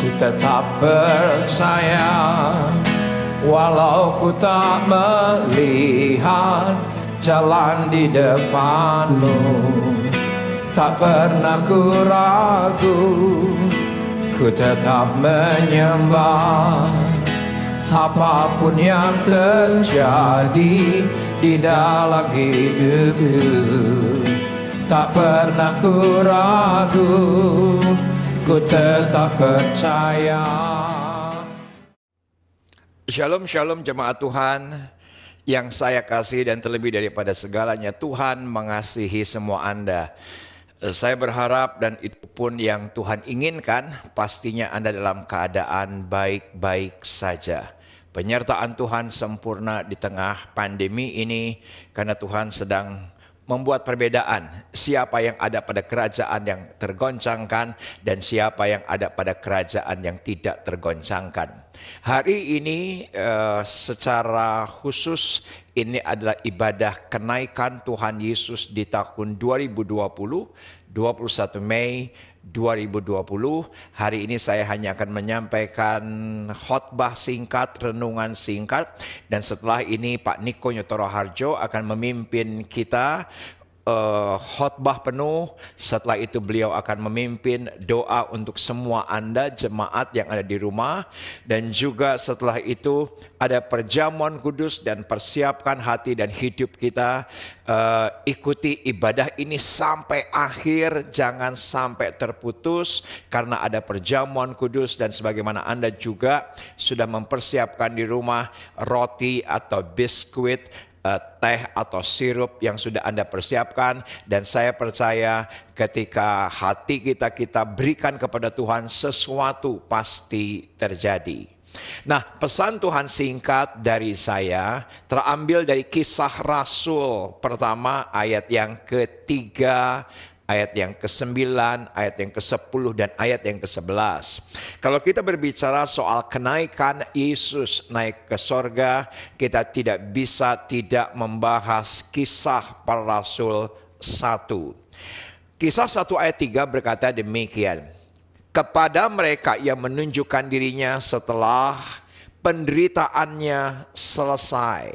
ku tetap percaya, walau ku tak melihat jalan di depanmu. Tak pernah ku ragu, ku tetap menyembah. Apapun yang terjadi di dalam hidupku, tak pernah ku ragu, ku tetap percaya. Shalom, shalom jemaat Tuhan yang saya kasih dan terlebih daripada segalanya, Tuhan mengasihi semua Anda. Saya berharap dan itu pun yang Tuhan inginkan, pastinya Anda dalam keadaan baik-baik saja. Penyertaan Tuhan sempurna di tengah pandemi ini karena Tuhan sedang membuat perbedaan siapa yang ada pada kerajaan yang tergoncangkan dan siapa yang ada pada kerajaan yang tidak tergoncangkan. Hari ini secara khusus ini adalah ibadah kenaikan Tuhan Yesus di tahun 2020, 21 Mei 2020. Hari ini saya hanya akan menyampaikan khotbah singkat, renungan singkat, dan setelah ini Pak Niko Nyotoro Harjo akan memimpin kita khotbah penuh. Setelah itu beliau akan memimpin doa untuk semua Anda jemaat yang ada di rumah, dan juga setelah itu ada perjamuan kudus dan persiapkan hati dan hidup kita. Ikuti ibadah ini sampai akhir, jangan sampai terputus karena ada perjamuan kudus, dan sebagaimana Anda juga sudah mempersiapkan di rumah roti atau biskuit, teh atau sirup yang sudah Anda persiapkan, dan saya percaya ketika hati kita berikan kepada Tuhan, sesuatu pasti terjadi. Nah, pesan Tuhan singkat dari saya terambil dari Kisah Rasul pertama ayat yang ketiga, ayat yang ke-9, ayat yang ke-10, dan ayat yang ke-11. Kalau kita berbicara soal kenaikan Yesus naik ke sorga, kita tidak bisa tidak membahas Kisah Para Rasul 1. Kisah 1 ayat 3 berkata demikian. Kepada mereka yang menunjukkan dirinya setelah penderitaannya selesai.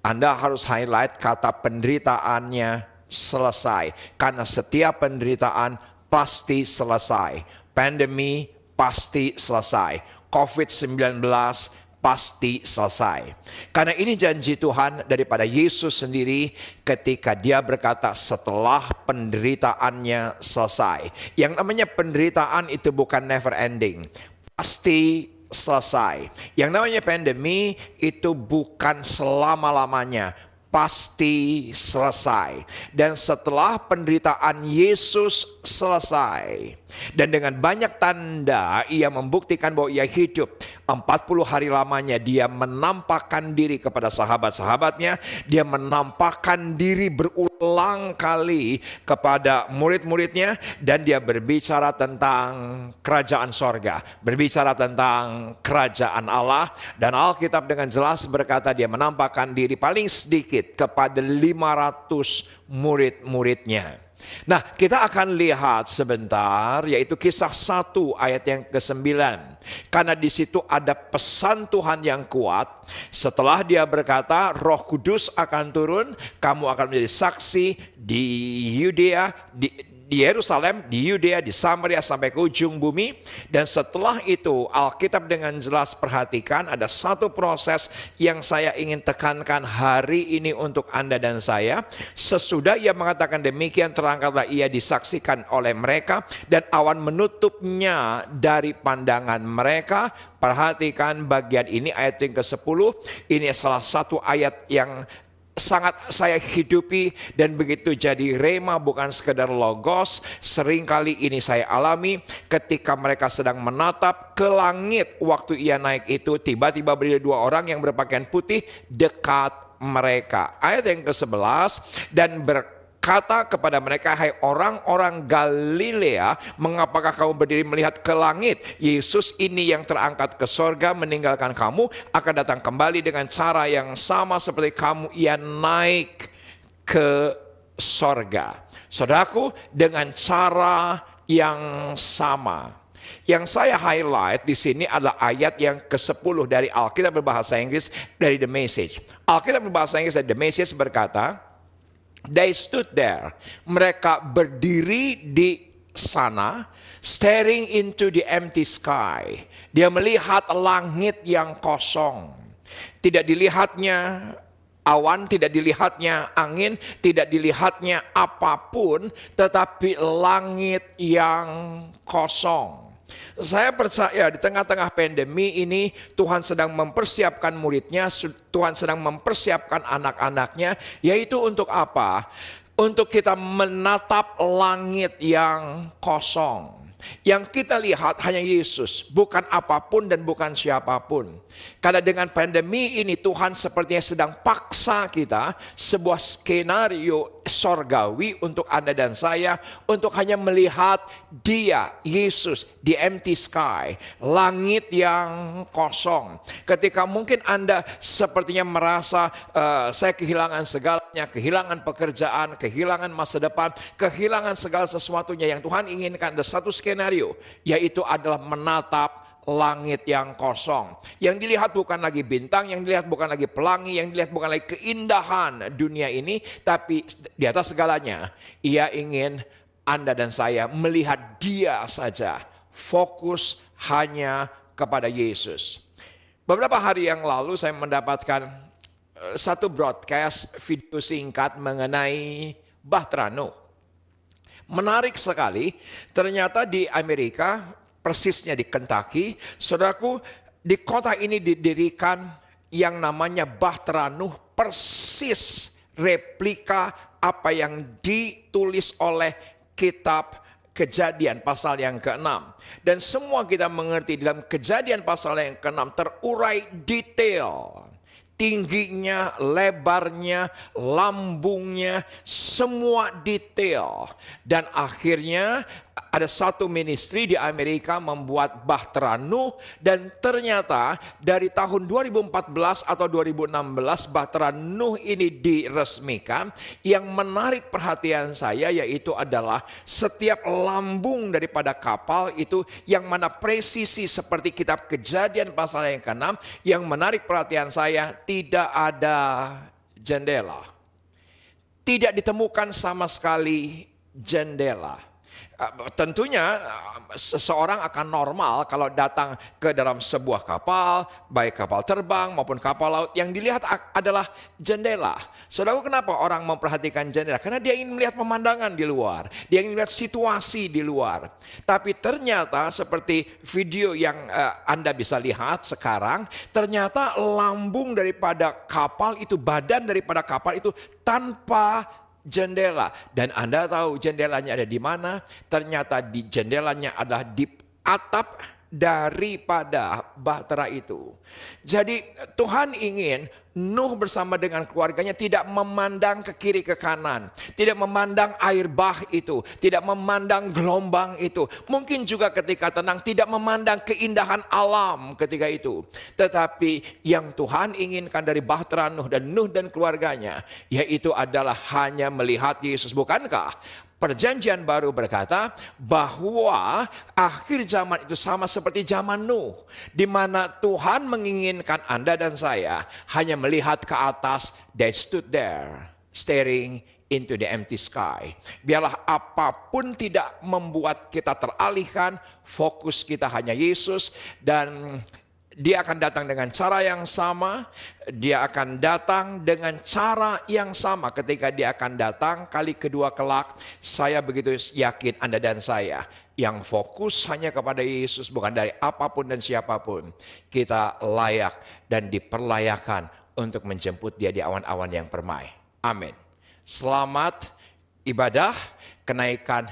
Anda harus highlight kata penderitaannya selesai, karena setiap penderitaan pasti selesai. Pandemi pasti selesai. COVID-19 pasti selesai. Karena ini janji Tuhan daripada Yesus sendiri ketika dia berkata setelah penderitaannya selesai. Yang namanya penderitaan itu bukan never ending, pasti selesai. Yang namanya pandemi itu bukan selama-lamanya, pasti selesai. Dan setelah penderitaan Yesus selesai, dan dengan banyak tanda ia membuktikan bahwa ia hidup 40 hari lamanya, dia menampakkan diri kepada sahabat-sahabatnya, dia menampakkan diri berulang kali kepada murid-muridnya, dan dia berbicara tentang kerajaan sorga, berbicara tentang kerajaan Allah. Dan Alkitab dengan jelas berkata dia menampakkan diri paling sedikit kepada 500 murid-muridnya. Nah, kita akan lihat sebentar, yaitu Kisah 1 ayat yang ke-9. Karena di situ ada pesan Tuhan yang kuat. Setelah dia berkata, Roh Kudus akan turun, kamu akan menjadi saksi di Yudea, di Yerusalem, di Yudea, di Samaria, sampai ke ujung bumi. Dan setelah itu Alkitab dengan jelas perhatikan ada satu proses yang saya ingin tekankan hari ini untuk Anda dan saya. Sesudah ia mengatakan demikian, terangkatlah ia disaksikan oleh mereka, dan awan menutupnya dari pandangan mereka. Perhatikan bagian ini, ayat yang ke-10. Ini salah satu ayat yang sangat saya hidupi dan begitu jadi rema, bukan sekedar logos. Seringkali ini saya alami ketika mereka sedang menatap ke langit waktu ia naik itu, tiba-tiba berdiri dua orang yang berpakaian putih dekat mereka. Ayat yang ke-11, dan kata kepada mereka, hai orang-orang Galilea, mengapakah kamu berdiri melihat ke langit? Yesus ini yang terangkat ke sorga meninggalkan kamu, akan datang kembali dengan cara yang sama seperti kamu ia naik ke sorga. Saudaraku, dengan cara yang sama. Yang saya highlight di sini adalah ayat yang ke-10 dari Alkitab berbahasa Inggris dari The Message. Alkitab berbahasa Inggris dari The Message berkata, "They stood there." Mereka berdiri di sana, staring into the empty sky. Dia melihat langit yang kosong. Tidak dilihatnya awan, tidak dilihatnya angin, tidak dilihatnya apapun, tetapi langit yang kosong. Saya percaya di tengah-tengah pandemi ini Tuhan sedang mempersiapkan muridnya, Tuhan sedang mempersiapkan anak-anaknya, yaitu untuk apa? Untuk kita menatap langit yang kosong. Yang kita lihat hanya Yesus, bukan apapun dan bukan siapapun. Karena dengan pandemi ini Tuhan sepertinya sedang paksa kita sebuah skenario sorgawi untuk Anda dan saya untuk hanya melihat Dia, Yesus, di empty sky, langit yang kosong. Ketika mungkin Anda sepertinya merasa saya kehilangan segalanya, kehilangan pekerjaan, kehilangan masa depan, kehilangan segala sesuatunya, yang Tuhan inginkan ada satu skenario, yaitu adalah menatap langit yang kosong. Yang dilihat bukan lagi bintang, yang dilihat bukan lagi pelangi, yang dilihat bukan lagi keindahan dunia ini, tapi di atas segalanya Ia ingin Anda dan saya melihat Dia saja, fokus hanya kepada Yesus. Beberapa hari yang lalu saya mendapatkan satu broadcast video singkat mengenai Bahtera Nuh. Menarik sekali, ternyata di Amerika, persisnya di Kentucky, saudaraku, di kota ini didirikan yang namanya Bahtera Nuh, persis replika apa yang ditulis oleh kitab Kejadian pasal yang ke-6. Dan semua kita mengerti dalam Kejadian pasal yang ke-6 terurai detail. Tingginya, lebarnya, lambungnya, semua detail. Dan akhirnya ada satu ministry di Amerika membuat Bahtera Nuh, dan ternyata dari tahun 2014 atau 2016 Bahtera Nuh ini diresmikan. Yang menarik perhatian saya yaitu adalah setiap lambung daripada kapal itu yang mana presisi seperti kitab Kejadian pasal yang ke-6. Yang menarik perhatian saya, tidak ada jendela. Tidak ditemukan sama sekali jendela. Tentunya seseorang akan normal kalau datang ke dalam sebuah kapal, baik kapal terbang maupun kapal laut, yang dilihat adalah jendela. Saudara, kenapa orang memperhatikan jendela? Karena dia ingin melihat pemandangan di luar, dia ingin melihat situasi di luar. Tapi ternyata seperti video yang Anda bisa lihat sekarang, ternyata lambung daripada kapal itu, badan daripada kapal itu tanpa jendela. Dan Anda tahu jendelanya ada di mana? Ternyata di jendelanya adalah di atap daripada bahtera itu. Jadi Tuhan ingin Nuh bersama dengan keluarganya tidak memandang ke kiri ke kanan, tidak memandang air bah itu, tidak memandang gelombang itu. Mungkin juga ketika tenang tidak memandang keindahan alam ketika itu. Tetapi yang Tuhan inginkan dari Bahtera Nuh dan keluarganya, yaitu adalah hanya melihat Yesus. Bukankah Perjanjian Baru berkata bahwa akhir zaman itu sama seperti zaman Nuh, di mana Tuhan menginginkan Anda dan saya hanya melihat ke atas. They stood there, staring into the empty sky. Biarlah apapun tidak membuat kita teralihkan, fokus kita hanya Yesus, dan Dia akan datang dengan cara yang sama. Dia akan datang dengan cara yang sama ketika Dia akan datang kali kedua kelak. Saya begitu yakin Anda dan saya yang fokus hanya kepada Yesus, bukan dari apapun dan siapapun, kita layak dan diperlayakan untuk menjemput Dia di awan-awan yang permai. Amin. Selamat ibadah kenaikan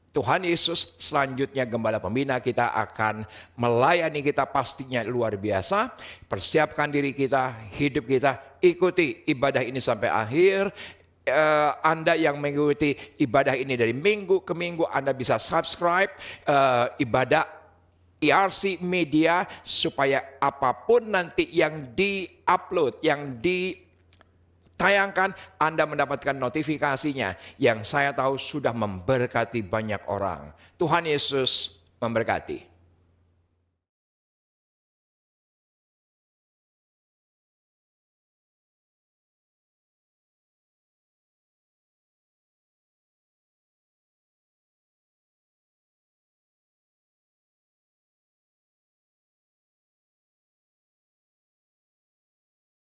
Tuhan Yesus. Selanjutnya Gembala Pembina kita akan melayani kita, pastinya luar biasa. Persiapkan diri kita, hidup kita, ikuti ibadah ini sampai akhir. Anda yang mengikuti ibadah ini dari minggu ke minggu, Anda bisa subscribe ibadah ERC Media, supaya apapun nanti yang di-upload, yang tayangkan, Anda mendapatkan notifikasinya, yang saya tahu sudah memberkati banyak orang. Tuhan Yesus memberkati.